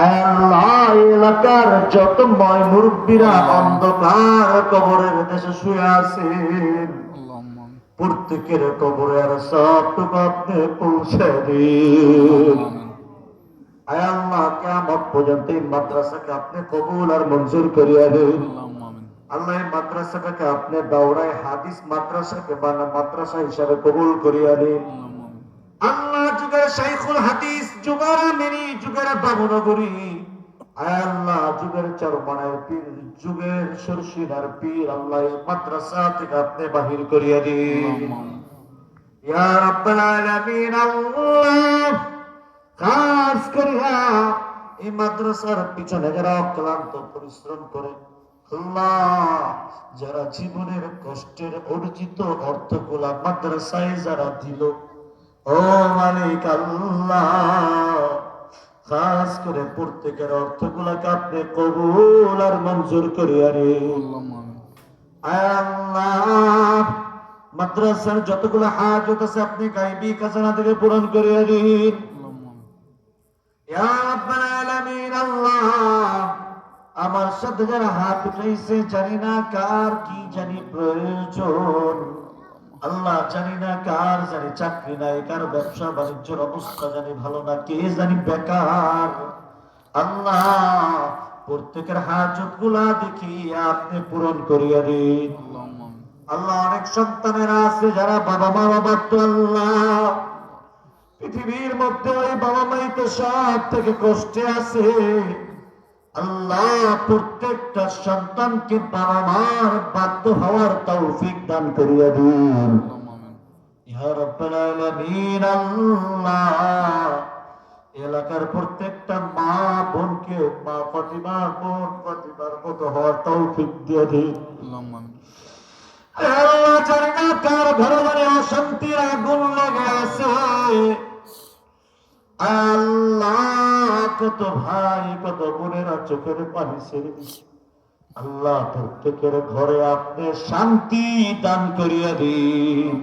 আল্লাহ এলাকার যত ময় মুরব্বীরা অন্ধকার কবরের দেশে শুয়ে আছেন, প্রত্যেকের কবরে আর সবটুকু আপনি পৌঁছে দিন। আয় আল্লাহ, কিয়ামত পর্যন্ত এই মাদ্রাসাকে আপনি কবুল আর মঞ্জুর করিয়া দিন। আল্লাহ, এই মাদ্রাসাটাকে আপনি দাওরায়ে হাদিস মাদ্রাসাকে মাদ্রাসা হিসাবে কবুল করিয়া দিন। আল্লাহ, যুগের শাইখুল হাদিস, যুগের আমিনী, যুগের বাবুনগরী, আয় আল্লাহ যুগের চরমানের পীর, যুগের শর্ষিনার পীর, আল্লাহ এই মাদ্রাসা থেকে আপনি বাহির করিয়া দিন। ইয়া রাব্বাল আলামিন, আল্লাহ খাস করিয়া এই মাদ্রাসার পিছনে যারা অক্লান্ত পরিশ্রম করে, আল্লাহ যারা জীবনের কষ্টের অর্জিত অর্থগুলা মাদ্রাসায় যারা দিল, ও মালিক আল্লাহ খাস করে প্রত্যেকের অর্থগুলাকে আপনি কবুল আর মঞ্জুর করিয়া দিন। আল্লাহ মাদ্রাসার যতগুলো হাজত আছে আপনি গায়বী খাজানা থেকে পূরণ করিয়া দিন। ইয়া রাব্বাল আলামিন, আল্লাহ আমার সাথে যারা হাত উঠাইছে, জানি না কার কি জানি প্রয়োজন, আল্লাহ জানি না কার জানি চাকরি নাই, কার ব্যবসা বাণিজ্যের অবস্থা জানি ভালো না, কে জানি বেকার, আল্লাহ প্রত্যেকের হাজত গুলা দেখি আপনি পূরণ করিয়া দিন। আল্লাহ অনেক সন্তানেরা আছে যারা বাবা মা বাবা তো, আল্লাহ পৃথিবীর মধ্যে ওই বাবা মাই তো সব থেকে কষ্টে আছে, আল্লাহ প্রত্যেকটা সন্তানকে বাবা মার বাধ্য হওয়ার তৌফিক দান করিয়া দিন। ইয়া রাব্বাল আলামিন, আল্লাহ এলাকার প্রত্যেকটা মা বোনকে মা ফাতিমা বোন ফাতিমার মতো হওয়ার তৌফিক দিয়ে দিন। আল্লাহ জানি না কার ঘরে ঘরে অশান্তির আগুন লেগে আছে, আল্লাহ কত ভাই কত বোনেরা চোখের পানি ছেড়ে দিচ্ছে, আল্লাহ প্রত্যেকের ঘরে আপনি শান্তি দান করিয়া দিন।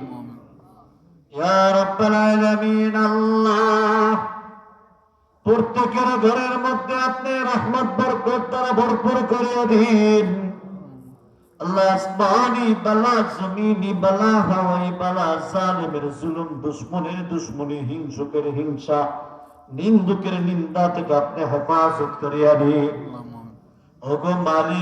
ইয়া রাব্বাল আলামিন, আল্লাহ প্রত্যেকের ঘরের মধ্যে আপনি রহমত বরকত দ্বারা ভরপুর করিয়া দিন। আল্লাহ আসমানি বালা, জমিনি বালা, হাওয়াই বালা, জালিমের জুলুম, দুশমনের দুশমনি, হিংসুকের হিংসা, নিন্দুকের নিন্দা থেকে আপনি হেফাজত করিয়া দিন। ওগো মালিক।